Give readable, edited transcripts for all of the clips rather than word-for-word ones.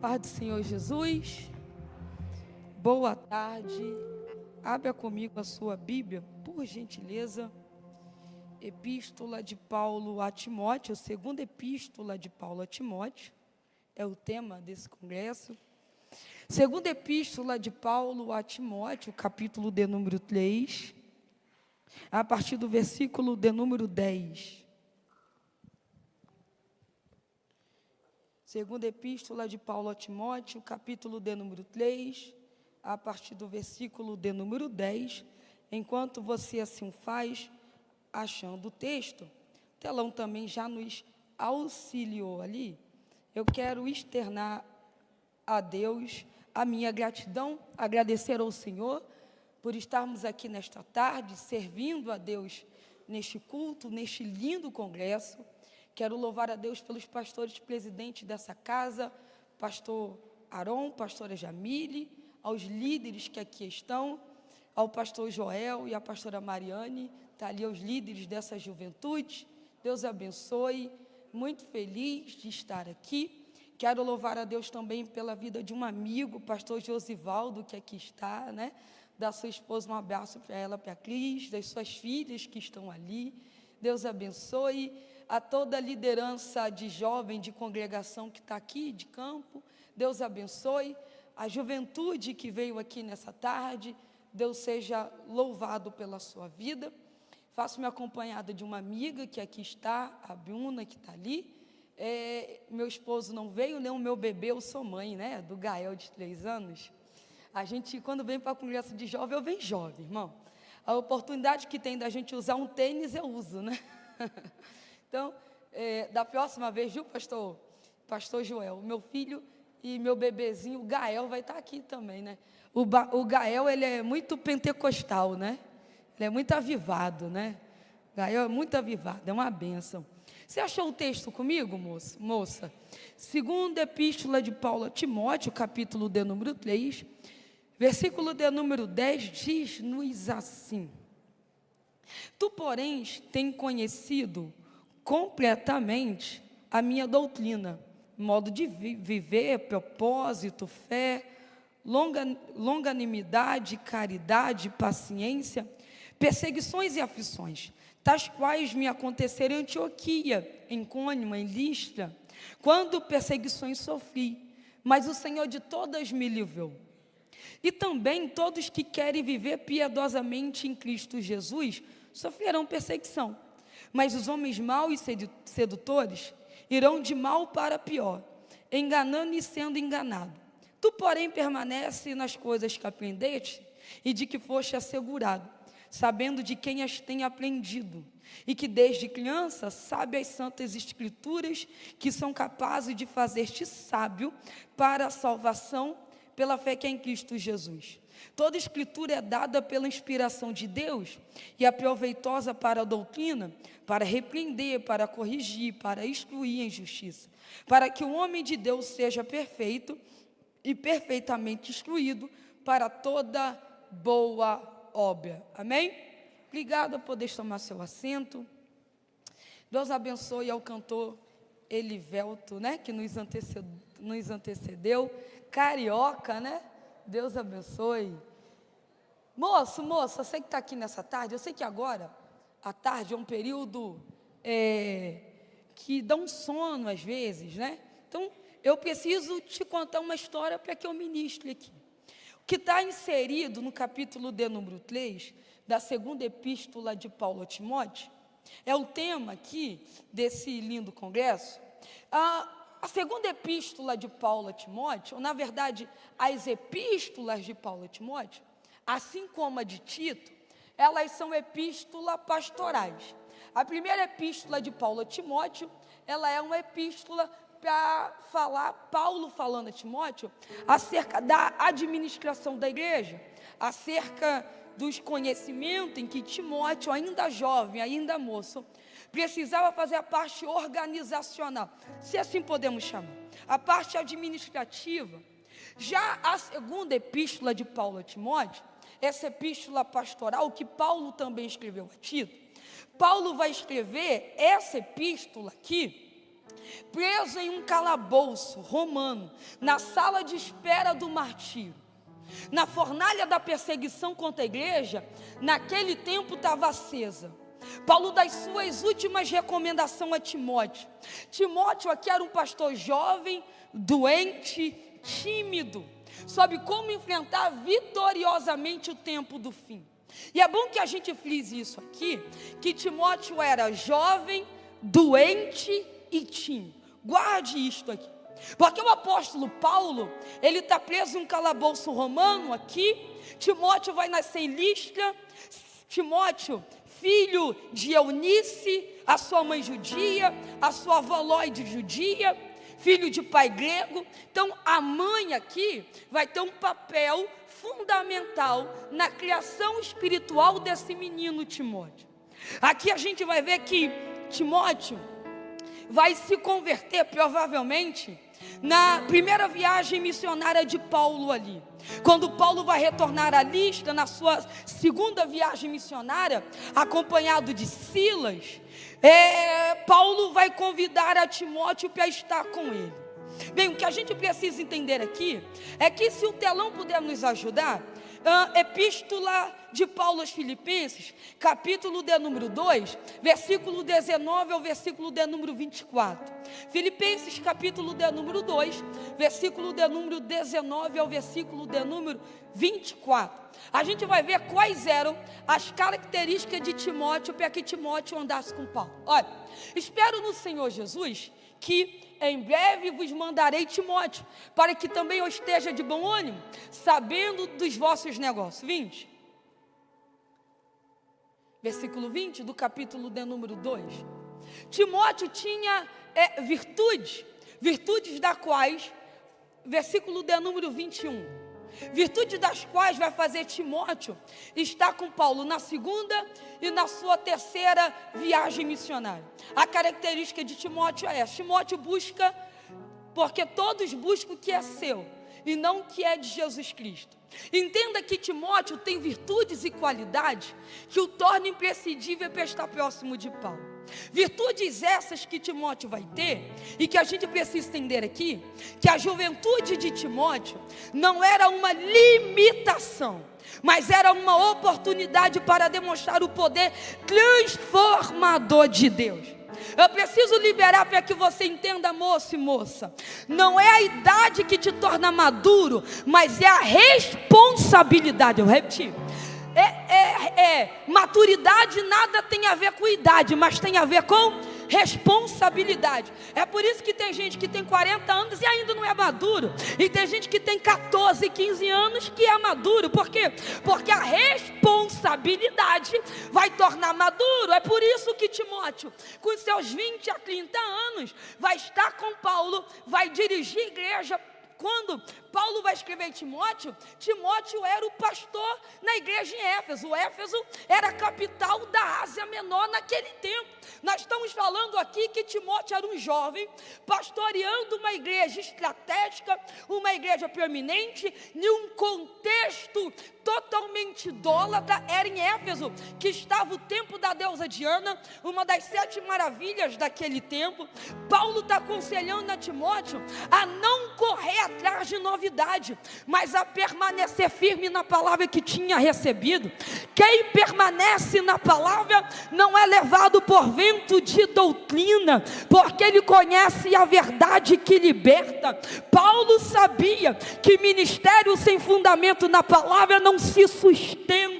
Paz do Senhor Jesus, boa tarde. Abra comigo a sua Bíblia, por gentileza. Epístola de Paulo a Timóteo, segunda epístola de Paulo a Timóteo, é o tema desse congresso. Segunda epístola de Paulo a Timóteo, capítulo de número 3, a partir do versículo de número 10. Segunda epístola de Paulo a Timóteo, capítulo de número 3, a partir do versículo de número 10. Enquanto você assim faz, achando o texto, o telão também já nos auxiliou ali. Eu quero externar a Deus a minha gratidão, agradecer ao Senhor por estarmos aqui nesta tarde, servindo a Deus neste culto, neste lindo congresso. Quero louvar a Deus pelos pastores presidentes dessa casa, pastor Aron, pastora Jamile, aos líderes que aqui estão, ao pastor Joel e à pastora Mariane, está ali os líderes dessa juventude. Deus abençoe, muito feliz de estar aqui. Quero louvar a Deus também pela vida de um amigo, pastor Josivaldo, que aqui está, né? Da sua esposa, um abraço para ela, para a Cris, das suas filhas que estão ali. Deus abençoe. A toda a liderança de jovem, de congregação que está aqui, de campo, Deus abençoe. A juventude que veio aqui nessa tarde, Deus seja louvado pela sua vida. Faço-me acompanhada de uma amiga que aqui está, a Bruna, que está ali. Meu esposo não veio, nem o meu bebê, eu sou mãe, né, do Gael, de 3 anos. A gente, quando vem para a congresso de jovem, eu venho jovem, irmão. A oportunidade que tem da gente usar um tênis, eu uso, né? Então, da próxima vez, viu, pastor Joel, meu filho e meu bebezinho, o Gael, vai estar aqui também, né? O Gael, ele é muito pentecostal, né? Ele é muito avivado, né? O Gael é muito avivado, é uma bênção. Você achou o texto comigo, moça? Segunda epístola de Paulo a Timóteo, capítulo de número 3, versículo de número 10, diz-nos assim: Tu, porém, tem conhecido completamente a minha doutrina, modo de viver, propósito, fé, longanimidade, caridade, paciência, perseguições e aflições, tais quais me aconteceram em Antioquia, em Icônio, em Listra, quando perseguições sofri, mas o Senhor de todas me livrou. E também todos que querem viver piedosamente em Cristo Jesus sofrerão perseguição. Mas os homens maus e sedutores irão de mal para pior, enganando e sendo enganado. Tu, porém, permanece nas coisas que aprendeste e de que foste assegurado, sabendo de quem as tem aprendido, e que desde criança sabe as santas escrituras, que são capazes de fazer-te sábio para a salvação pela fé que é em Cristo Jesus. Toda escritura é dada pela inspiração de Deus e é proveitosa para a doutrina, para repreender, para corrigir, para instruir em justiça, para que o homem de Deus seja perfeito e perfeitamente instruído para toda boa obra. Amém? Obrigada por poder tomar seu assento. Deus abençoe ao cantor Elivelto, né, que nos antecedeu, carioca, né? Deus abençoe. Moça, você que está aqui nessa tarde, eu sei que agora, a tarde é um período que dá um sono às vezes, né? Então, eu preciso te contar uma história para que eu ministre aqui. O que está inserido no capítulo de número 3, da segunda epístola de Paulo a Timóteo, é o tema aqui desse lindo congresso. A segunda epístola de Paulo a Timóteo, ou, na verdade, as epístolas de Paulo a Timóteo, assim como a de Tito, elas são epístolas pastorais. A primeira epístola de Paulo a Timóteo, ela é uma epístola para falar, Paulo falando a Timóteo, acerca da administração da igreja, acerca dos conhecimentos em que Timóteo, ainda jovem, ainda moço, precisava fazer a parte organizacional, se assim podemos chamar, a parte administrativa. Já a segunda epístola de Paulo a Timóteo, essa epístola pastoral que Paulo também escreveu a Tito, Paulo vai escrever essa epístola aqui preso em um calabouço romano, na sala de espera do martírio, na fornalha da perseguição contra a igreja, naquele tempo estava acesa. Paulo dá as suas últimas recomendações a Timóteo. Timóteo aqui era um pastor jovem, doente, tímido, sobre como enfrentar vitoriosamente o tempo do fim. E é bom que a gente frise isso aqui, que Timóteo era jovem, doente e tímido. Guarde isto aqui, porque o apóstolo Paulo, ele está preso em um calabouço romano aqui. Timóteo vai nascer em Listra. Timóteo, filho de Eunice, a sua mãe judia, a sua avó Lóide judia, filho de pai grego. Então a mãe aqui vai ter um papel fundamental na criação espiritual desse menino Timóteo. Aqui a gente vai ver que Timóteo vai se converter provavelmente na primeira viagem missionária de Paulo ali. Quando Paulo vai retornar a Listra, na sua segunda viagem missionária, acompanhado de Silas, Paulo vai convidar a Timóteo para estar com ele. Bem, o que a gente precisa entender aqui é que, se o telão puder nos ajudar, Epístola de Paulo aos Filipenses, capítulo de número 2, versículo 19 ao versículo de número 24. Filipenses, capítulo de número 2, versículo de número 19 ao versículo de número 24. A gente vai ver quais eram as características de Timóteo para que Timóteo andasse com Paulo. Olha, espero no Senhor Jesus que em breve vos mandarei Timóteo, para que também eu esteja de bom ânimo, sabendo dos vossos negócios. 20. Versículo 20 do capítulo de número 2. Timóteo tinha virtudes das quais, versículo de número 21, virtudes das quais vai fazer Timóteo estar com Paulo na segunda e na sua terceira viagem missionária. A característica de Timóteo é essa: Timóteo busca, porque todos buscam o que é seu e não o que é de Jesus Cristo. Entenda que Timóteo tem virtudes e qualidades que o tornam imprescindível para estar próximo de Paulo. Virtudes essas que Timóteo vai ter, e que a gente precisa entender aqui, que a juventude de Timóteo não era uma limitação, mas era uma oportunidade para demonstrar o poder transformador de Deus. Eu preciso liberar para que você entenda, moço e moça, não é a idade que te torna maduro, mas é a responsabilidade. Eu repeti. Maturidade nada tem a ver com idade, mas tem a ver com responsabilidade. É por isso que tem gente que tem 40 anos e ainda não é maduro, e tem gente que tem 14, 15 anos que é maduro. Por quê? Porque a responsabilidade vai tornar maduro. É por isso que Timóteo, com seus 20 a 30 anos, vai estar com Paulo, vai dirigir a igreja. Quando Paulo vai escrever Timóteo, Timóteo era o pastor na igreja em Éfeso. Éfeso era a capital da Ásia Menor naquele tempo. Nós estamos falando aqui que Timóteo era um jovem pastoreando uma igreja estratégica, uma igreja proeminente, em um contexto totalmente idólatra. Era em Éfeso que estava o templo da deusa Diana, uma das 7 maravilhas daquele tempo. Paulo está aconselhando a Timóteo a não correr atrás de novidade, mas a permanecer firme na palavra que tinha recebido. Quem permanece na palavra não é levado por vento de doutrina, porque ele conhece a verdade que liberta. Paulo sabia que ministério sem fundamento na palavra não se sustenta.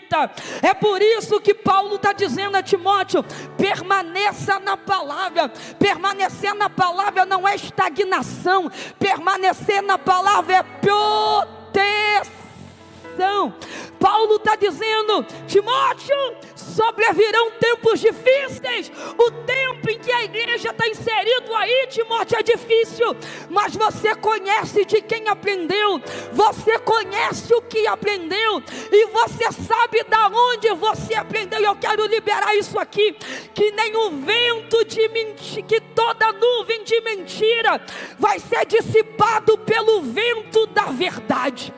É por isso que Paulo está dizendo a Timóteo: permaneça na palavra. Permanecer na palavra não é estagnação, permanecer na palavra é proteção. Paulo está dizendo: Timóteo, sobrevirão tempos difíceis. O tempo em que a igreja está inserido aí, Timóteo, é difícil, mas você conhece de quem aprendeu, você conhece o que aprendeu, e você sabe da onde você aprendeu. E eu quero liberar isso aqui, que nem o vento de mentira, que toda nuvem de mentira vai ser dissipado pelo vento da verdade.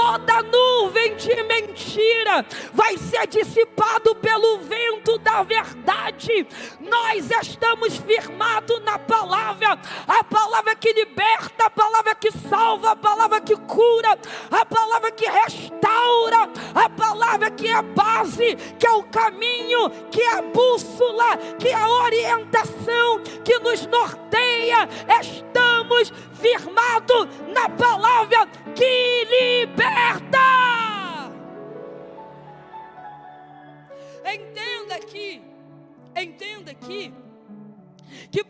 toda nuvem de mentira vai ser dissipado pelo vento da verdade. Nós estamos firmados na palavra, a palavra que liberta, a palavra que salva, a palavra que cura, a palavra que restaura, a palavra que é a base, que é o caminho, que é a bússola, que é a orientação, que nos norteia. Estamos firmados na palavra que liberta. Entenda aqui que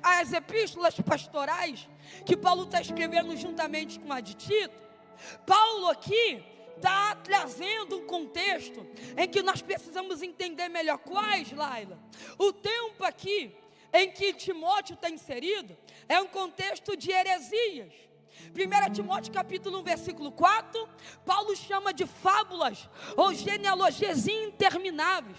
as epístolas pastorais que Paulo está escrevendo juntamente com a de Tito, Paulo aqui está trazendo um contexto em que nós precisamos entender melhor. Quais, Laila? O tempo aqui em que Timóteo está inserido é um contexto de heresias. 1 Timóteo capítulo 1, versículo 4, Paulo chama de fábulas ou genealogias intermináveis,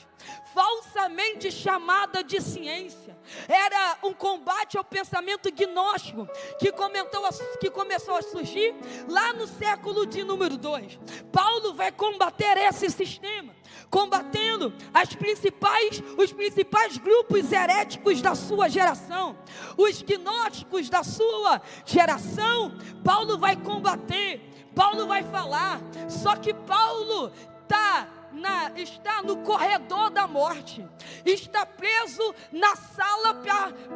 falsamente chamada de ciência. Era um combate ao pensamento gnóstico que começou a surgir lá no século de número 2. Paulo vai combater esse sistema, combatendo os principais grupos heréticos da sua geração, os gnósticos da sua geração. Paulo vai combater, Paulo vai falar, só que Paulo está no corredor da morte, está preso na sala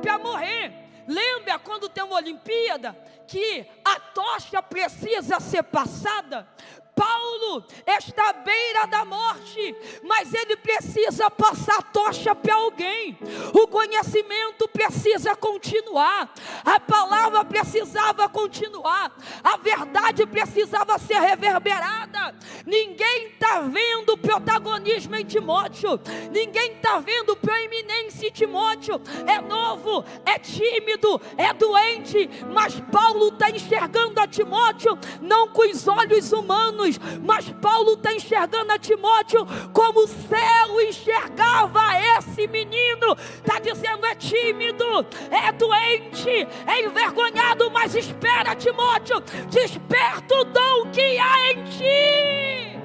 para morrer. Lembra quando tem uma Olimpíada que a tocha precisa ser passada? Paulo está à beira da morte, mas ele precisa passar a tocha para alguém. O conhecimento precisa continuar, a palavra precisava continuar, a verdade precisava ser reverberada. Ninguém está vendo protagonismo em Timóteo, ninguém está vendo proeminência em Timóteo. É novo, é tímido, é doente, mas Paulo está enxergando a Timóteo não com os olhos humanos, mas Paulo está enxergando a Timóteo como o céu enxergava esse menino. Está dizendo: é tímido, é doente, é envergonhado, mas espera, Timóteo, desperta o dom que há em ti.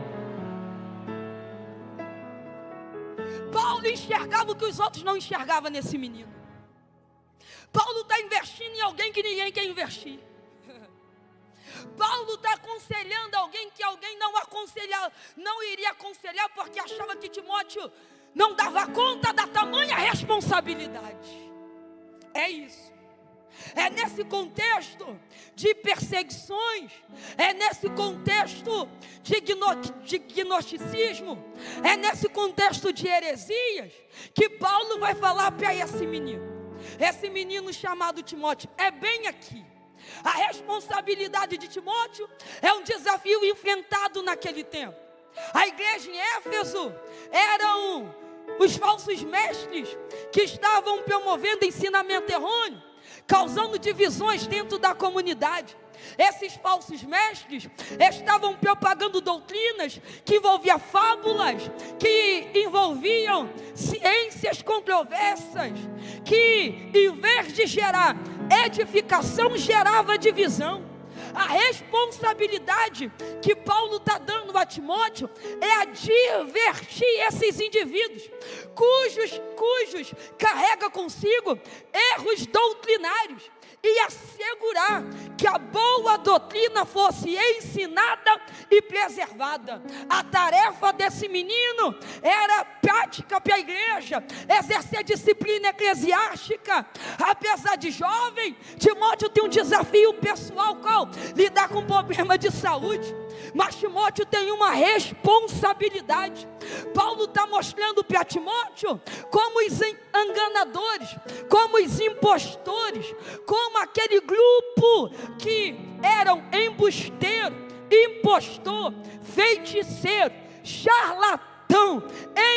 Paulo enxergava o que os outros não enxergavam nesse menino. Paulo está investindo em alguém que ninguém quer investir. Paulo está aconselhando alguém que alguém não iria aconselhar, porque achava que Timóteo não dava conta da tamanha responsabilidade. É isso. É nesse contexto de perseguições, é nesse contexto de gnosticismo, é nesse contexto de heresias, que Paulo vai falar para esse menino chamado Timóteo. É bem aqui. A responsabilidade de Timóteo é um desafio enfrentado naquele tempo. A igreja em Éfeso eram os falsos mestres que estavam promovendo ensinamento errôneo, causando divisões dentro da comunidade. Esses falsos mestres estavam propagando doutrinas que envolviam fábulas, que envolviam ciências controversas, que em vez de gerar edificação, gerava divisão. A responsabilidade que Paulo está dando a Timóteo é advertir esses indivíduos, cujos carrega consigo erros doutrinários, e assegurar que a boa doutrina fosse ensinada e preservada. A tarefa desse menino era prática para a igreja, exercer disciplina eclesiástica. Apesar de jovem, Timóteo tem um desafio pessoal, qual? Lidar com problema de saúde. Mas Timóteo tem uma responsabilidade. Paulo está mostrando para Timóteo como os enganadores, como os impostores, como aquele grupo que eram embusteiro, impostor, feiticeiro, charlatão,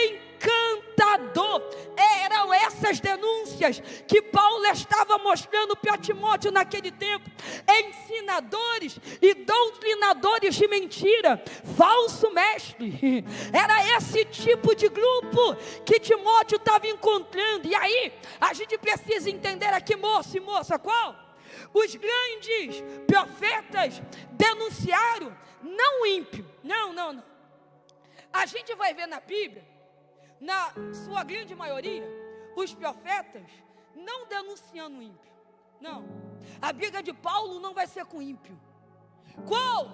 encantador. Eram essas denúncias que Paulo estava mostrando para Timóteo naquele tempo. Ensinadores e doutrinadores de mentira, falso mestre. Era esse tipo de grupo que Timóteo estava encontrando. E aí, a gente precisa entender aqui, moço e moça, qual? Os grandes profetas denunciaram, não o ímpio, não. A gente vai ver na Bíblia, na sua grande maioria, os profetas não denunciando o ímpio. Não, a briga de Paulo não vai ser com o ímpio. Qual?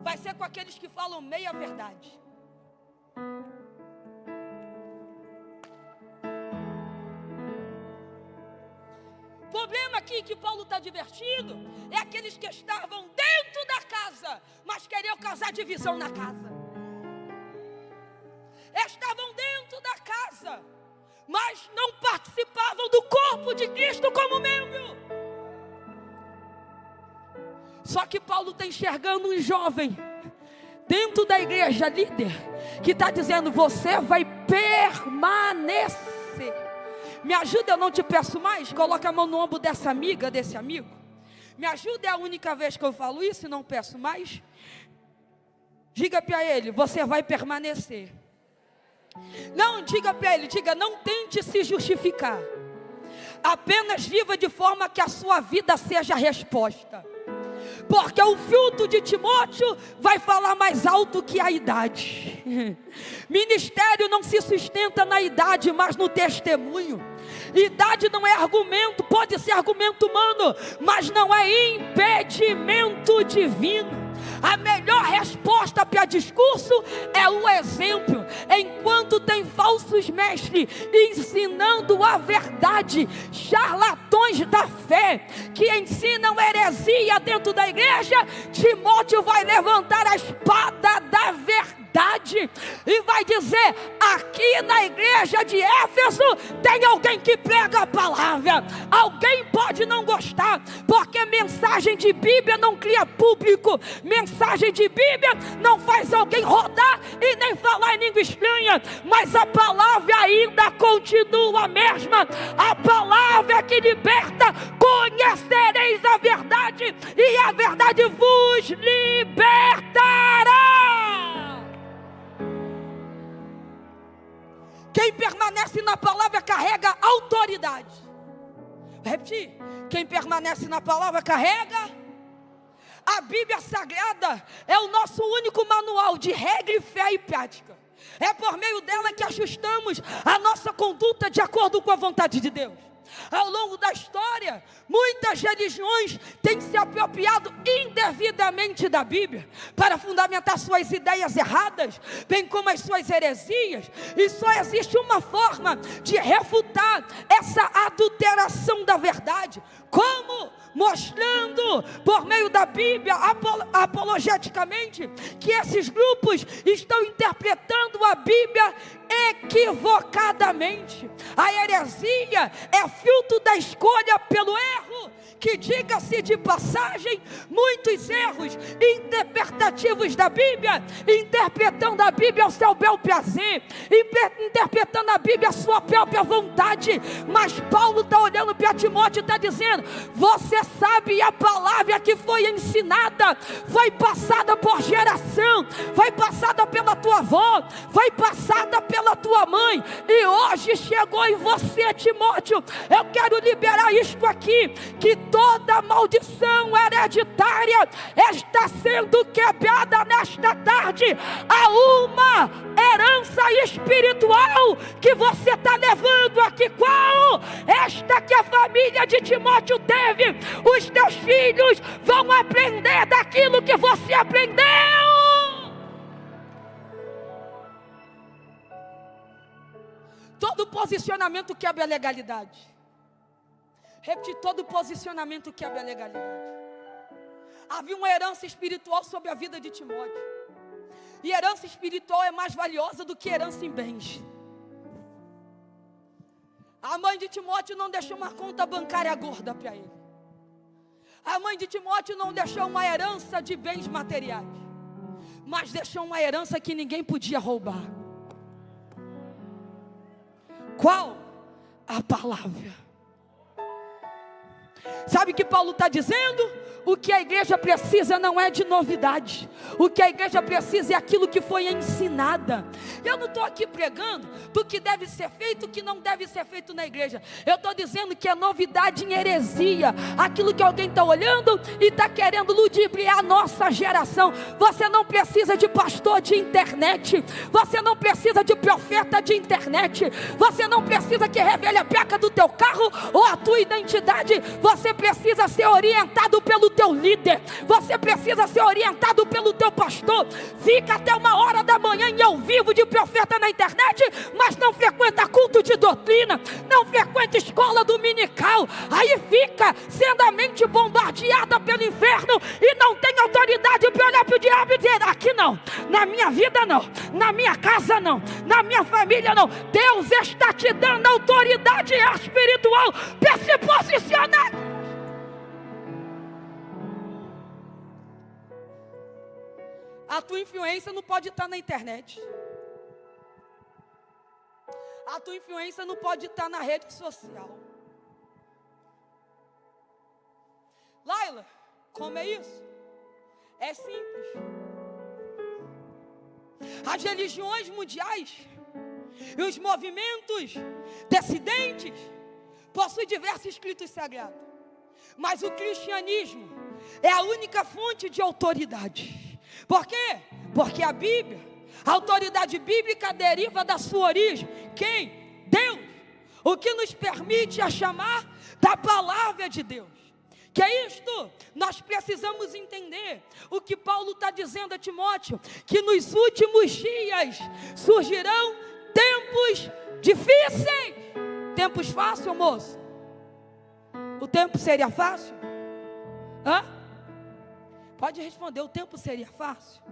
Vai ser com aqueles que falam meia verdade. O problema aqui que Paulo está divertindo é aqueles que estavam dentro da casa, mas queriam causar divisão na casa. Estavam dentro da casa, mas não participavam do corpo de Cristo como membro. Só que Paulo está enxergando um jovem dentro da igreja, líder, que está dizendo: você vai permanecer. Me ajuda, eu não te peço mais. Coloca a mão no ombro dessa amiga, desse amigo. Me ajuda, é a única vez que eu falo isso e não peço mais. Diga para ele: você vai permanecer. Não diga para ele, diga: não tente se justificar. Apenas viva de forma que a sua vida seja a resposta. Porque o fruto de Timóteo vai falar mais alto que a idade. Ministério não se sustenta na idade, mas no testemunho. Idade não é argumento, pode ser argumento humano, mas não é impedimento divino. A melhor resposta para discurso é o exemplo. Enquanto tem falsos mestres ensinando a verdade, charlatões da fé que ensinam heresia dentro da igreja, Timóteo vai levantar a espada da verdade e vai dizer: aqui na igreja de Éfeso tem alguém que prega a palavra. Alguém pode não gostar, porque mensagem de Bíblia não cria público. Mensagem de Bíblia não faz alguém rodar e nem falar em língua estranha, mas a palavra ainda continua a mesma. A palavra que liberta: conhecereis a verdade e a verdade vos libertará. Quem permanece na palavra carrega autoridade. Vou repetir: quem permanece na palavra carrega. A Bíblia Sagrada é o nosso único manual de regra, fé e prática. É por meio dela que ajustamos a nossa conduta de acordo com a vontade de Deus. Ao longo da história, muitas religiões têm se apropriado indevidamente da Bíblia para fundamentar suas ideias erradas, bem como as suas heresias. E só existe uma forma de refutar essa adulteração da verdade. Como? Mostrando por meio da Bíblia, apologeticamente, que esses grupos estão interpretando a Bíblia equivocadamente. A heresia é fruto da escolha pelo erro, que, diga-se de passagem, muitos erros interpretativos da Bíblia, interpretando a Bíblia ao seu bel prazer, interpretando a Bíblia à sua própria vontade. Mas Paulo está olhando para Timóteo e está dizendo: você sabe, a palavra que foi ensinada foi passada por geração, foi passada pela tua avó, foi passada pela tua mãe, e hoje chegou em você, Timóteo. Eu quero liberar isto aqui, que toda maldição hereditária está sendo quebrada nesta tarde. Há uma herança espiritual que você está levando aqui. Qual? Esta que a família de Timóteo teve. Os teus filhos vão aprender daquilo que você aprendeu. Todo posicionamento quebra a legalidade. Repetir: todo posicionamento quebra a legalidade. Havia uma herança espiritual sobre a vida de Timóteo. E herança espiritual é mais valiosa do que herança em bens. A mãe de Timóteo não deixou uma conta bancária gorda para ele. A mãe de Timóteo não deixou uma herança de bens materiais, mas deixou uma herança que ninguém podia roubar. Qual? A palavra. Sabe o que Paulo está dizendo? O que a igreja precisa não é de novidade. O que a igreja precisa é aquilo que foi ensinada. Eu não estou aqui pregando do que deve ser feito, o que não deve ser feito na igreja. Eu estou dizendo que é novidade em heresia. Aquilo que alguém está olhando e está querendo ludibriar a nossa geração. Você não precisa de pastor de internet. Você não precisa de profeta de internet. Você não precisa que revele a placa do teu carro ou a tua identidade. Você precisa ser orientado pelo teu líder. Você precisa ser orientado pelo teu pastor. Fica até 1h da manhã em ao vivo de profeta na internet, mas não frequenta culto de doutrina, não frequenta escola dominical. Aí fica sendo a mente bombardeada pelo inferno e não tem autoridade para olhar para o diabo e dizer: aqui não, na minha vida não, na minha casa não, na minha família não. Deus está te dando autoridade espiritual para se posicionar. A tua influência não pode estar na internet. A tua influência não pode estar na rede social. Laila, como é isso? É simples. As religiões mundiais e os movimentos dissidentes possuem diversos escritos sagrados. Mas o cristianismo é a única fonte de autoridade. Por quê? Porque a Bíblia, a autoridade bíblica deriva da sua origem. Quem? Deus. O que nos permite a chamar da palavra de Deus. Que é isto? Nós precisamos entender o que Paulo está dizendo a Timóteo, que nos últimos dias surgirão tempos difíceis. Tempos fáceis, moço? O tempo seria fácil? Hã? Pode responder, o tempo seria fácil?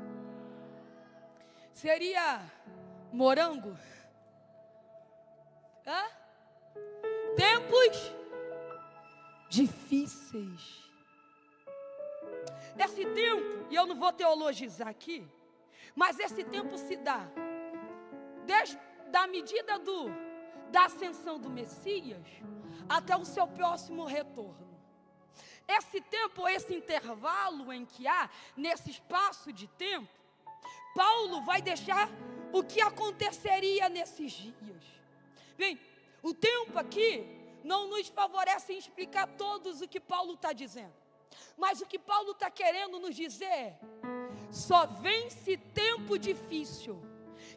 Seria morango? Hã? Tempos difíceis. Esse tempo, e eu não vou teologizar aqui, mas esse tempo se dá desde a medida da ascensão do Messias até o seu próximo retorno. Esse tempo, esse intervalo em que há, nesse espaço de tempo, Paulo vai deixar o que aconteceria nesses dias. Bem, o tempo aqui não nos favorece em explicar todos o que Paulo está dizendo. Mas o que Paulo está querendo nos dizer é: só vence tempo difícil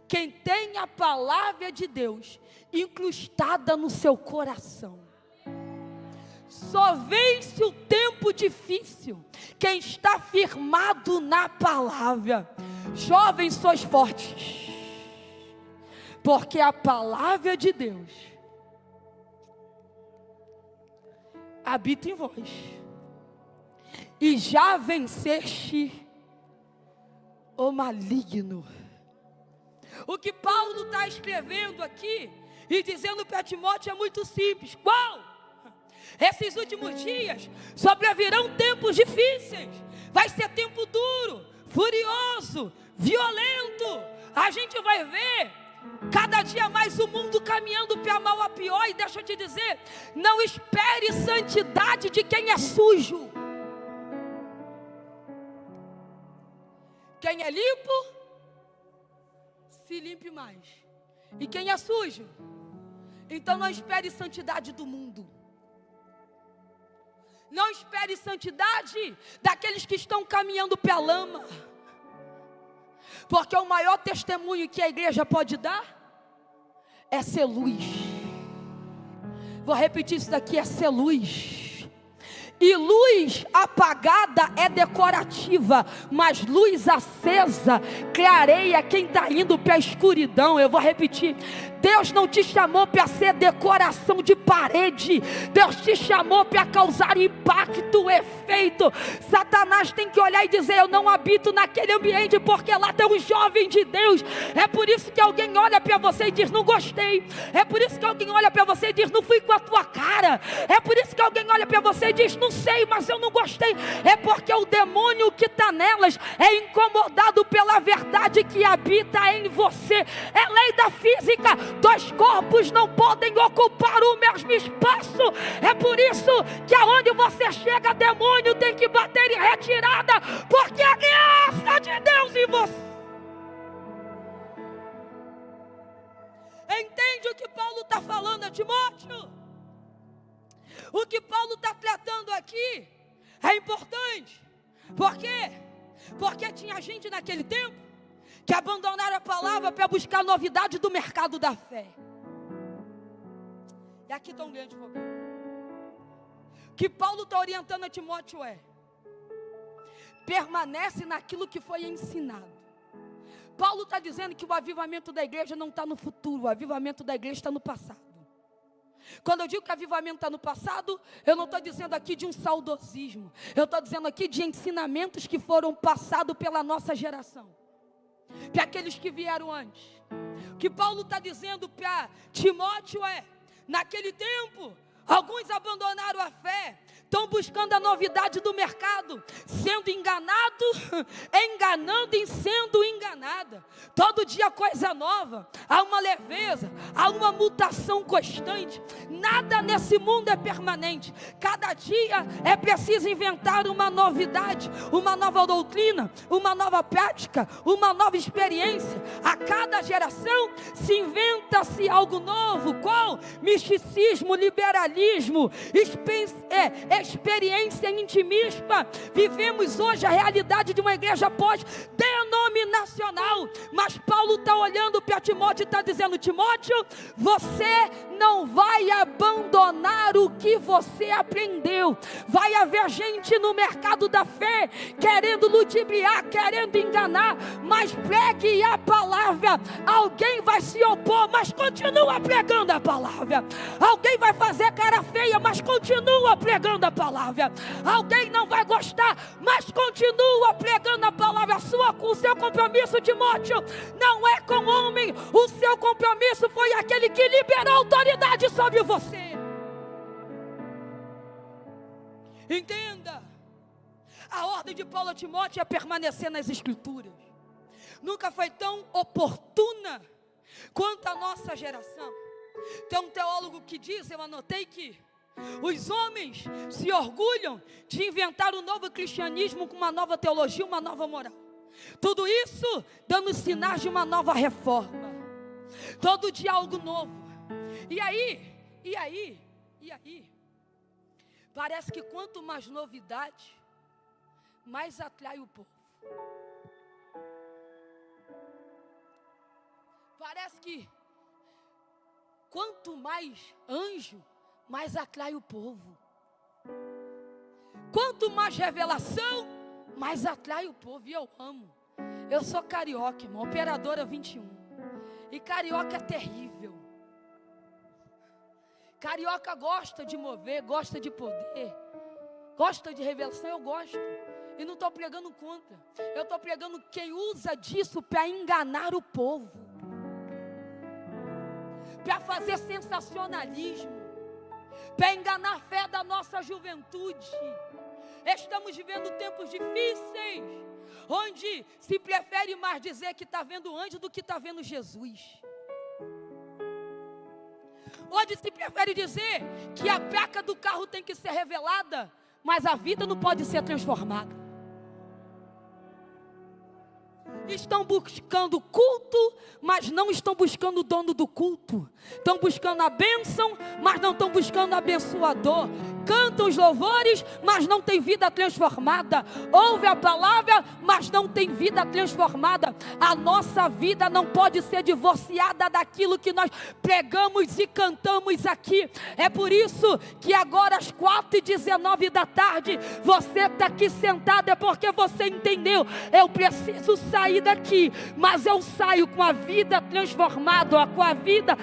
quem tem a palavra de Deus incrustada no seu coração. Só vence o tempo difícil quem está firmado na palavra. Jovens, sois fortes, porque a palavra de Deus habita em vós, e já venceste o maligno. O que Paulo está escrevendo aqui e dizendo para Timóteo é muito simples. Qual? Esses últimos dias sobrevirão tempos difíceis. Vai ser tempo duro, furioso, violento. A gente vai ver cada dia mais o mundo caminhando para mal a pior. E deixa eu te dizer, não espere santidade de quem é sujo. Quem é limpo, se limpe mais. E quem é sujo, então não espere santidade do mundo. Não espere santidade daqueles que estão caminhando pela lama. Porque o maior testemunho que a igreja pode dar é ser luz. Vou repetir isso daqui, é ser luz. E luz apagada é decorativa, mas luz acesa clareia quem está indo para a escuridão. Eu vou repetir: Deus não te chamou para ser decoração de parede. Deus te chamou para causar impacto, efeito. Satanás tem que olhar e dizer: eu não habito naquele ambiente, porque lá tem um jovem de Deus. É por isso que alguém olha para você e diz: não gostei. É por isso que alguém olha para você e diz: não fui com a tua cara. É por isso que alguém olha para você e diz: não sei, mas eu não gostei. É porque o demônio que está nelas é incomodado pela verdade que habita em você. É lei da física. Dois corpos não podem ocupar o mesmo espaço. É por isso que aonde você chega, demônio tem que bater em retirada, porque a graça de Deus Entende o que Paulo está falando a Timóteo? O que Paulo está tratando aqui é importante. Por quê? Porque tinha gente naquele tempo que abandonaram a palavra para buscar novidade do mercado da fé. E aqui está um grande problema. O que Paulo está orientando a Timóteo é: permanece naquilo que foi ensinado. Paulo está dizendo que o avivamento da igreja não está no futuro, o avivamento da igreja está no passado. Quando eu digo que avivamento está no passado, eu não estou dizendo aqui de um saudosismo. Eu estou dizendo aqui de ensinamentos que foram passados pela nossa geração, para aqueles que vieram antes. O que Paulo está dizendo para Timóteo é: naquele tempo, alguns abandonaram a fé, estão buscando a novidade do mercado, sendo enganado, enganando e sendo enganada. Todo dia coisa nova, há uma leveza, há uma mutação constante. Nada nesse mundo é permanente. Cada dia é preciso inventar uma novidade, uma nova doutrina, uma nova prática, uma nova experiência. A cada geração se inventa-se algo novo. Qual? Misticismo, liberalismo, experiência intimista. Vivemos hoje a realidade de uma igreja pós-denominacional. Mas Paulo está olhando para Timóteo e está dizendo: Timóteo, você não vai abandonar o que você aprendeu. Vai haver gente no mercado da fé querendo ludibriar, querendo enganar, mas pregue a palavra. Alguém vai se opor, mas continua pregando a palavra. Alguém vai fazer cara feia, mas continua pregando a palavra. Alguém não vai gostar, mas continua pregando a palavra. O seu compromisso, Timóteo, não é com o homem. O seu compromisso foi aquele que liberou autoridade sobre você. Entenda, a ordem de Paulo a Timóteo é permanecer nas Escrituras. Nunca foi tão oportuna quanto a nossa geração. Tem um teólogo que diz, eu anotei, que os homens se orgulham de inventar um novo cristianismo com uma nova teologia, uma nova moral. Tudo isso dando sinais de uma nova reforma. Todo dia algo novo. E aí, parece que quanto mais novidade, mais atrai o povo. Parece que quanto mais anjo, mais atrai o povo. Quanto mais revelação, mais atrai o povo. E eu amo. Eu sou carioca, irmão, operadora 21. E carioca é terrível. Carioca gosta de mover, gosta de poder, gosta de revelação. Eu gosto. E não estou pregando contra. Eu estou pregando quem usa disso para enganar o povo, para fazer sensacionalismo, para enganar a fé da nossa juventude. Estamos vivendo tempos difíceis, onde se prefere mais dizer que está vendo anjo do que está vendo Jesus. Onde se prefere dizer que a placa do carro tem que ser revelada, mas a vida não pode ser transformada. Estão buscando culto, mas não estão buscando o dono do culto. Estão buscando a bênção, mas não estão buscando o abençoador. Cantam os louvores, mas não tem vida transformada. Ouve a palavra, mas não tem vida transformada. A nossa vida não pode ser divorciada daquilo que nós pregamos e cantamos aqui. É por isso que agora às 4h19 da tarde, você está aqui sentado, é porque você entendeu. Eu preciso sair daqui, mas eu saio com a vida transformada, com a vida.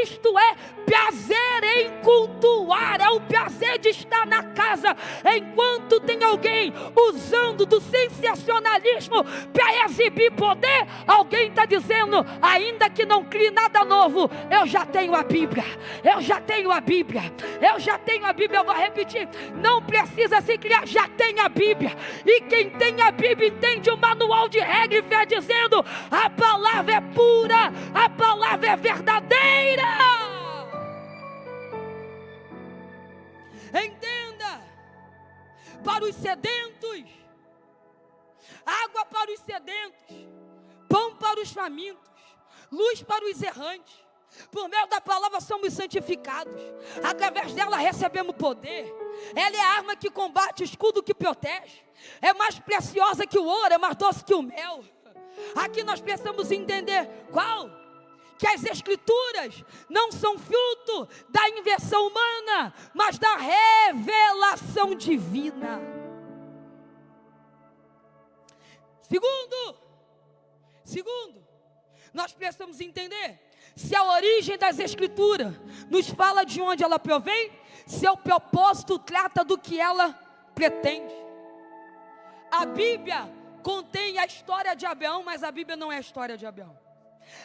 Isto é prazer em cultuar, é o prazer de estar na casa, enquanto tem alguém usando do sensacionalismo para exibir poder. Alguém está dizendo, ainda que não crie nada novo, eu já tenho a Bíblia, eu já tenho a Bíblia, eu já tenho a Bíblia. Eu vou repetir, não precisa se criar, já tem a Bíblia. E quem tem a Bíblia entende o manual de regra e fé, dizendo, a palavra é pura, a palavra é verdadeira. Entenda, para os sedentos, água para os sedentos, pão para os famintos, luz para os errantes. Por meio da palavra somos santificados. Através dela recebemos poder. Ela é a arma que combate, o escudo que protege. É mais preciosa que o ouro, é mais doce que o mel. Aqui nós precisamos entender qual? Que as escrituras não são fruto da invenção humana, mas da revelação divina. Segundo, nós precisamos entender se a origem das escrituras nos fala de onde ela provém, seu propósito trata do que ela pretende. A Bíblia contém a história de Abraão, mas a Bíblia não é a história de Abraão.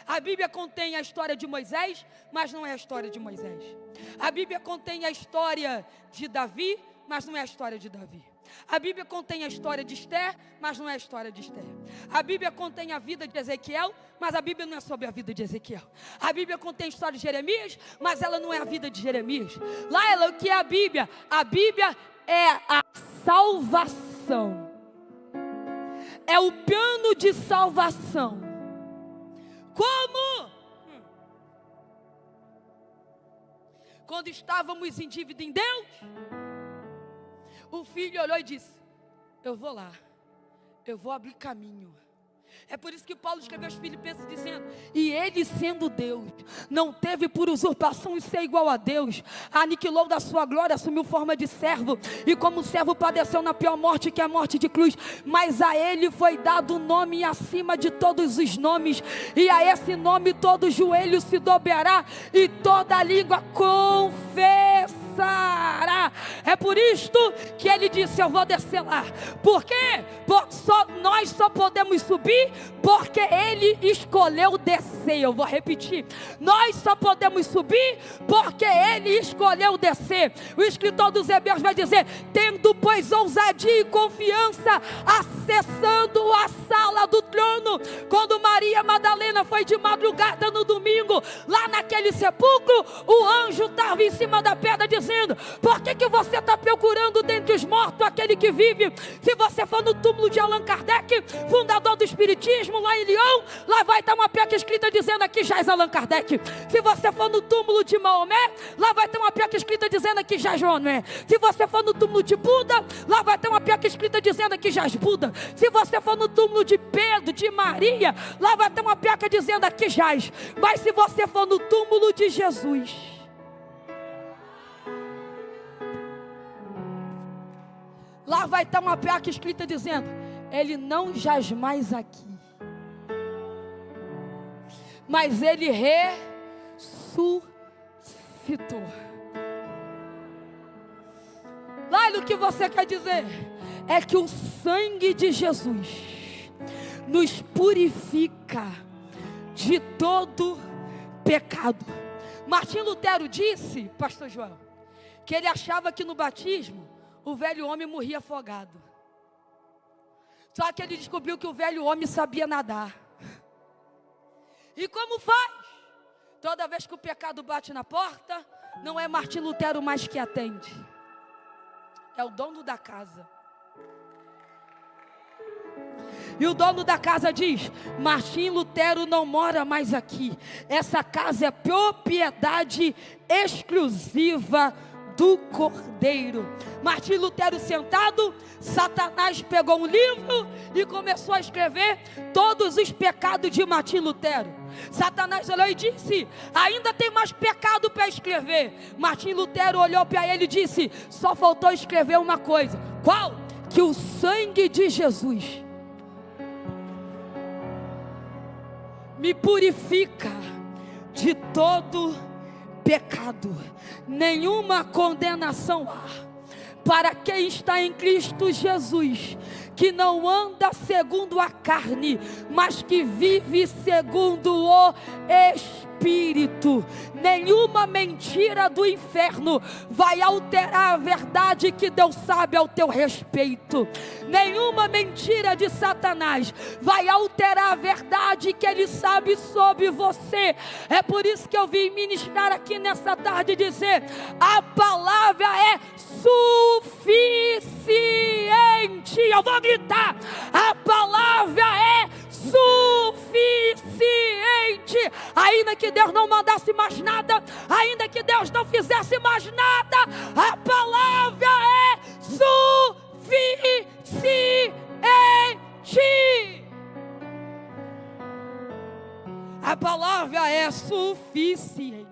A Bíblia contém a história de Moisés, mas não é a história de Moisés. A Bíblia contém a história de Davi, mas não é a história de Davi. A Bíblia contém a história de Esther, mas não é a história de Esther. A Bíblia contém a vida de Ezequiel, mas a Bíblia não é sobre a vida de Ezequiel. A Bíblia contém a história de Jeremias, mas ela não é a vida de Jeremias. Lá ela, o que é a Bíblia? A Bíblia é a salvação. É o plano de salvação. Como? Quando estávamos em dívida em Deus, o filho olhou e disse: eu vou lá, eu vou abrir caminho. É por isso que Paulo escreveu aos Filipenses dizendo: e ele, sendo Deus, não teve por usurpação em ser igual a Deus, aniquilou da sua glória, assumiu forma de servo, e como servo padeceu na pior morte, que é a morte de cruz. Mas a ele foi dado o nome acima de todos os nomes, e a esse nome todo joelho se dobrará, e toda língua confessará. É por isto que ele disse: eu vou descer lá. Por quê? Nós só podemos subir porque ele escolheu descer. Eu vou repetir: nós só podemos subir porque ele escolheu descer. O escritor dos Hebreus vai dizer: tendo pois ousadia e confiança, acessando a sala do trono. Quando Maria Madalena foi de madrugada no domingo, lá naquele sepulcro, o anjo estava em cima da pedra dizendo: por que você está procurando dentre os mortos aquele que vive? Se você for no túmulo de Allan Kardec, fundador do Espiritismo, lá em Lyon, lá vai estar uma placa escrita dizendo: aqui jaz Allan Kardec. Se você for no túmulo de Maomé, lá vai ter uma placa escrita dizendo: aqui jaz Maomé. Se você for no túmulo de Buda, lá vai ter uma placa escrita dizendo: aqui jaz Buda. Se você for no túmulo de Pedro, de Maria, lá vai ter uma placa dizendo: aqui jaz. Mas se você for no túmulo de Jesus, lá vai estar uma placa escrita dizendo: ele não jaz mais aqui, mas ele ressuscitou. Lá o que você quer dizer é que o sangue de Jesus nos purifica de todo pecado. Martim Lutero disse, pastor João, que ele achava que no batismo o velho homem morria afogado. Só que ele descobriu que o velho homem sabia nadar. E como faz? Toda vez que o pecado bate na porta, não é Martim Lutero mais que atende, é o dono da casa. E o dono da casa diz: Martim Lutero não mora mais aqui. Essa casa é propriedade exclusiva do Cordeiro. Martim Lutero sentado, Satanás pegou um livro e começou a escrever todos os pecados de Martim Lutero. Satanás olhou e disse: ainda tem mais pecado para escrever. Martim Lutero olhou para ele e disse: só faltou escrever uma coisa. Qual? Que o sangue de Jesus me purifica de todo pecado. Nenhuma condenação há para quem está em Cristo Jesus, que não anda segundo a carne, mas que vive segundo o Espírito. Nenhuma mentira do inferno vai alterar a verdade que Deus sabe ao teu respeito. Nenhuma mentira de Satanás vai alterar a verdade que ele sabe sobre você. É por isso que eu vim ministrar aqui nessa tarde e dizer: a palavra é suficiente. Eu vou gritar: a palavra é suficiente. ainda que Deus não mandasse mais nada, ainda que Deus não fizesse mais nada, a palavra é suficiente. A palavra é suficiente.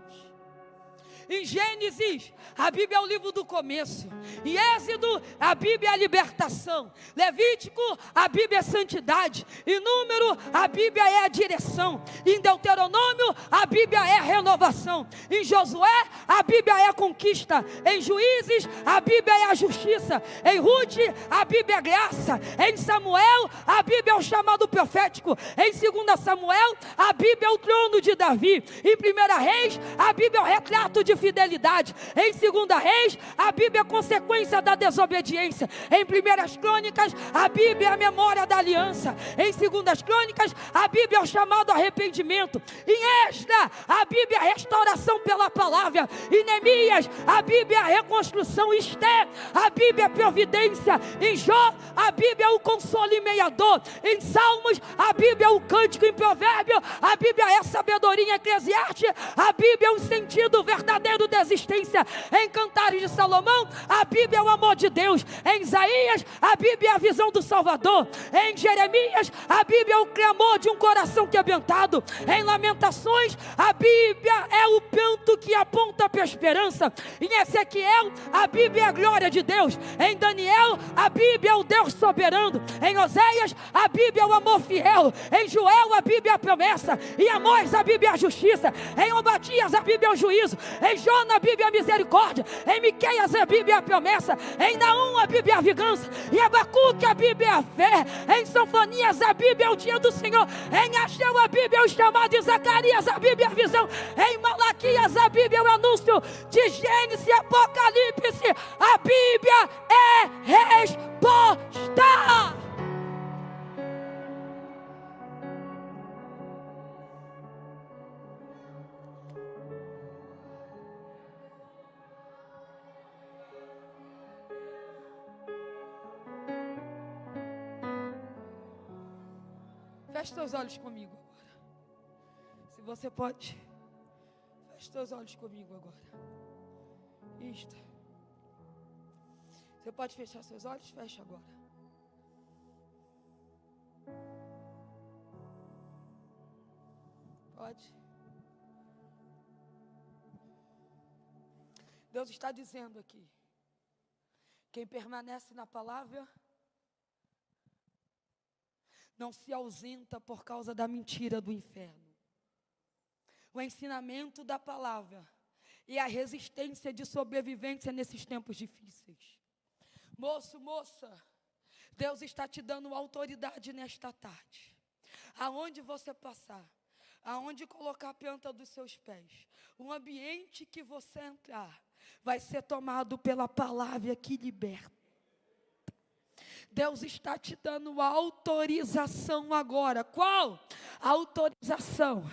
Em Gênesis, a Bíblia é o livro do começo. Em Êxodo, a Bíblia é a libertação. Levítico, a Bíblia é santidade. Em Número, a Bíblia é a direção. Em Deuteronômio, a Bíblia é a renovação. Em Josué, a Bíblia é a conquista. Em Juízes, a Bíblia é a justiça. Em Ruth, a Bíblia é a graça. Em Samuel, a Bíblia é o chamado profético. Em 2 Samuel, a Bíblia é o trono de Davi. Em 1 Reis, a Bíblia é o retrato de fidelidade. Em 2 Reis, a Bíblia é a consequência da desobediência. Em 1 Crônicas, a Bíblia é a memória da aliança. Em 2 Crônicas, a Bíblia é o chamado arrependimento. Em Esdras, a Bíblia é a restauração pela palavra. Em Neemias, a Bíblia é a reconstrução. Em Esther, a Bíblia é a providência. Em Jó, a Bíblia é o consolo imediador. Em Salmos, a Bíblia é o cântico. Em Provérbio, a Bíblia é a sabedoria. Em Eclesiastes, a Bíblia é o sentido verdadeiro da existência. Em Cantares de Salomão, a Bíblia é o amor de Deus. Em Isaías, a Bíblia é a visão do Salvador. Em Jeremias, a Bíblia é o clamor de um coração quebrantado. Em Lamentações, a Bíblia é o pranto que aponta para a esperança. Em Ezequiel, a Bíblia é a glória de Deus. Em Daniel, a Bíblia é o Deus soberano. Em Oséias, a Bíblia é o amor fiel. Em Joel, a Bíblia é a promessa. Em Amós, a Bíblia é a justiça. Em Obadias, a Bíblia é o juízo. Em Jona, a Bíblia é a misericórdia. Em Miqueias, a Bíblia é a promessa. Em Naum, a Bíblia é a vingança. Em Abacuque, a Bíblia é a fé. Em Sofonias, a Bíblia é o dia do Senhor. Em Ageu, a Bíblia é o chamado. De Zacarias, a Bíblia é a visão. Em Malaquias, a Bíblia é o anúncio. De Gênesis e Apocalipse, a Bíblia é resposta. Feche seus olhos comigo agora. Se você pode, feche seus olhos comigo agora. Isto. Você pode fechar seus olhos? Feche agora. Pode. Deus está dizendo aqui: quem permanece na palavra não se ausenta por causa da mentira do inferno. O ensinamento da palavra e a resistência de sobrevivência nesses tempos difíceis. Moço, moça, Deus está te dando autoridade nesta tarde. Aonde você passar, aonde colocar a planta dos seus pés, o ambiente que você entrar, vai ser tomado pela palavra que liberta. Deus está te dando autorização agora. Qual? Autorização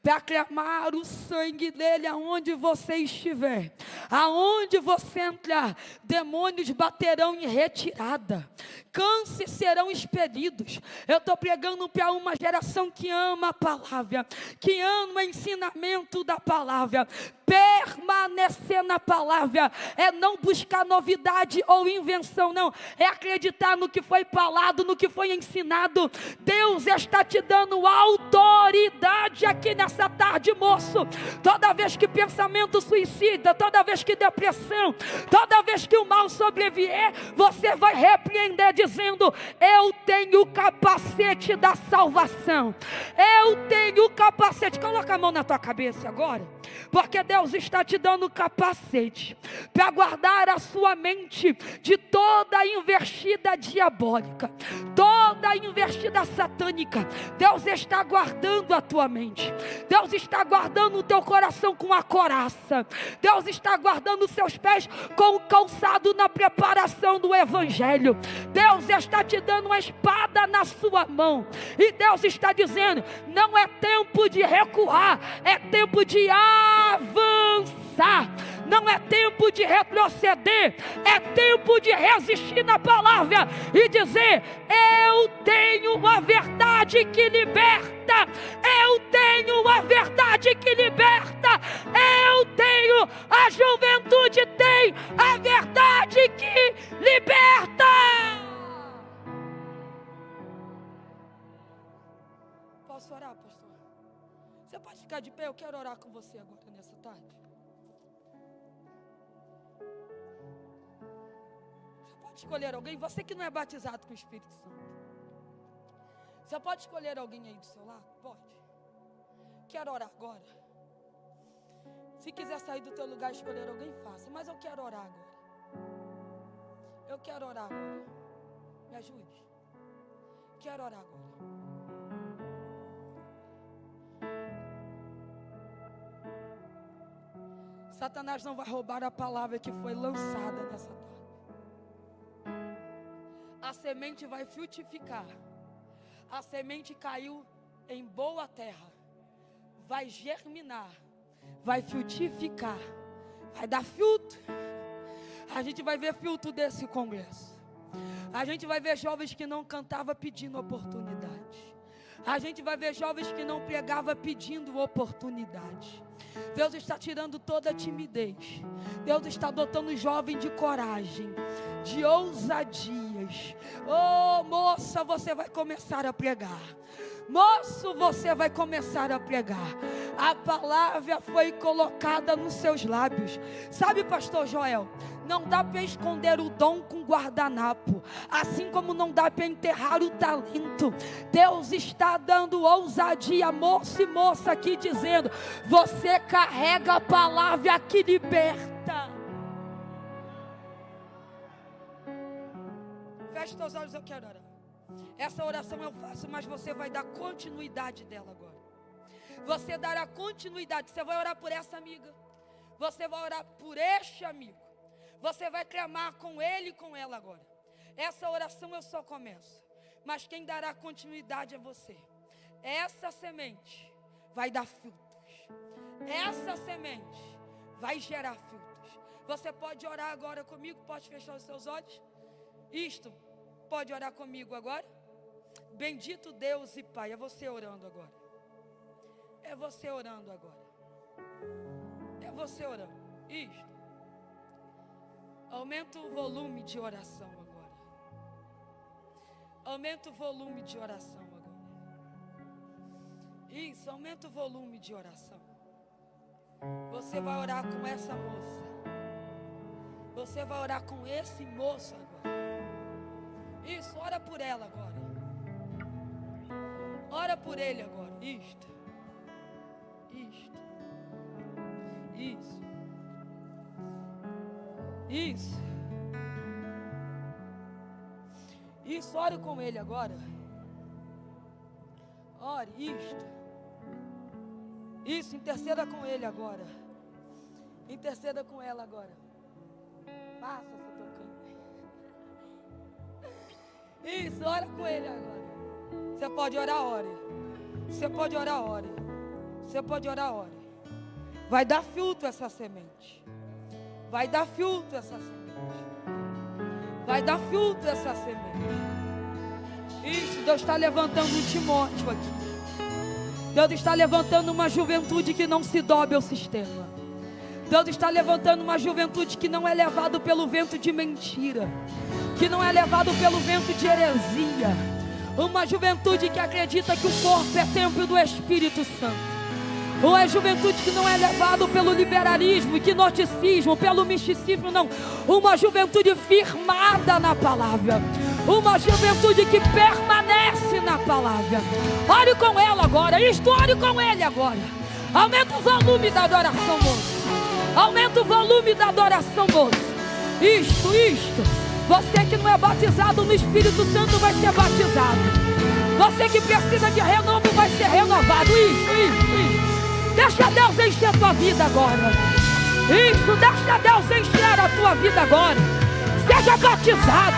para clamar o sangue dele aonde você estiver. Aonde você entrar, demônios baterão em retirada. Cânceres serão expelidos. Eu estou pregando para uma geração que ama a palavra, que ama o ensinamento da palavra. Permanecer na palavra é não buscar novidade ou invenção, não. É acreditar no que foi falado, no que foi ensinado. Deus está te dando autoridade aqui nessa tarde, moço. Toda vez que pensamento suicida, toda vez que depressão, toda vez que o mal sobrevier, você vai repreender dizendo: eu tenho o capacete da salvação. Eu tenho o capacete. Coloca a mão na tua cabeça agora, porque Deus está te dando capacete para guardar a sua mente de toda investida diabólica, toda investida satânica. Deus está guardando a tua mente. Deus está guardando o teu coração com a coraça. Deus está guardando os seus pés com o calçado na preparação do evangelho. Deus está te dando uma espada na sua mão. E Deus está dizendo: não é tempo de recuar, é tempo de avançar. Não é tempo de retroceder, é tempo de resistir na palavra e dizer: eu tenho a verdade verdade que liberta. Eu tenho a verdade que liberta. Eu tenho, a juventude tem a verdade que liberta. Posso orar, pastor? Você pode ficar de pé? Eu quero orar com você agora nessa tarde. Você pode escolher alguém, você que não é batizado com o Espírito Santo. Você pode escolher alguém aí do seu lado? Pode. Quero orar agora. Se quiser sair do teu lugar e escolher alguém, faça. Mas eu quero orar agora. Eu quero orar agora. Me ajude. Quero orar agora. Satanás não vai roubar a palavra que foi lançada nessa tarde. A semente vai frutificar. A semente caiu em boa terra. Vai germinar. Vai frutificar. Vai dar fruto. A gente vai ver fruto desse congresso. A gente vai ver jovens que não cantavam pedindo oportunidade. A gente vai ver jovens que não pregavam pedindo oportunidade. Deus está tirando toda a timidez. Deus está dotando jovem de coragem, de ousadias. Oh, moça, você vai começar a pregar. Moço, você vai começar a pregar. A palavra foi colocada nos seus lábios. Sabe, pastor Joel, não dá para esconder o dom com guardanapo. Assim como não dá para enterrar o talento. Deus está dando ousadia, moço e moça, aqui dizendo: você carrega a palavra que liberta. Feche teus olhos, eu quero orar. Essa oração eu faço, mas você vai dar continuidade dela agora. Você dará continuidade. Você vai orar por essa amiga. Você vai orar por este amigo. Você vai clamar com ele e com ela agora. Essa oração eu só começo, mas quem dará continuidade é você. Essa semente vai dar frutos. Essa semente vai gerar frutos. Você pode orar agora comigo? Pode fechar os seus olhos? Isto, pode orar comigo agora? Bendito Deus e Pai. É você orando agora. É você orando agora. É você orando. Isto. Aumenta o volume de oração agora. Aumenta o volume de oração agora. Isso, aumenta o volume de oração. Você vai orar com essa moça. Você vai orar com esse moço agora. Isso, ora por ela agora. Ora por ele agora. Isto. Isso. Isso, ore com ele agora. Ore, isto. Isso, interceda com ele agora. Interceda com ela agora. Passa, você tocando. Isso, ora com ele agora. Você pode orar, ore. Você pode orar, ore. Você pode orar, ore. Vai dar fruto essa semente. Vai dar fruto essa semente. Vai dar fruto essa semente. Isso, Deus está levantando um Timóteo aqui. Deus está levantando uma juventude que não se dobre ao sistema. Deus está levantando uma juventude que não é levado pelo vento de mentira, que não é levado pelo vento de heresia. Uma juventude que acredita que o corpo é templo do Espírito Santo. Uma juventude que não é levado pelo liberalismo, gnosticismo, pelo misticismo, não. Uma juventude firmada na palavra. Uma juventude que permanece na palavra. Ore com ela agora. Isto, ore com ele agora. Aumenta o volume da adoração, moço. Aumenta o volume da adoração, moço. Isto. Você que não é batizado no Espírito Santo vai ser batizado. Você que precisa de renovo vai ser renovado. Isso. Deixa Deus encher a tua vida agora. Isso, deixa Deus encher a tua vida agora. Seja batizado,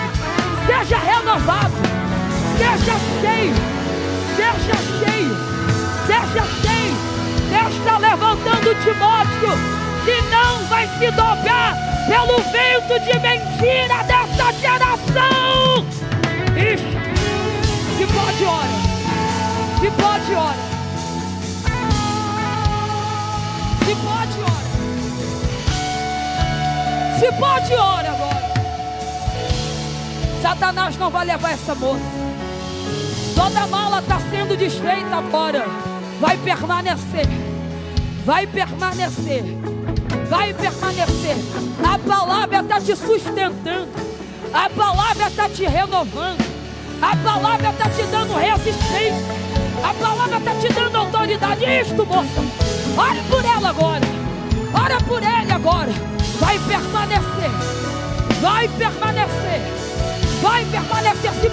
seja renovado, seja cheio. Deus está levantando Timóteo, que não vai se dobrar pelo vento de mentira dessa geração. Isso, se pode, ora. Se pode, ora. Se pode, ora. Se pode, ora agora. Satanás não vai levar essa moça. Toda mala está sendo desfeita agora. Vai permanecer. Vai permanecer. Vai permanecer. A palavra está te sustentando. A palavra está te renovando. A palavra está te dando resistência. A palavra está te dando autoridade. Isto, moça. Ore por ela agora. Ora por ele agora. Vai permanecer. Vai permanecer. Vai permanecer. Se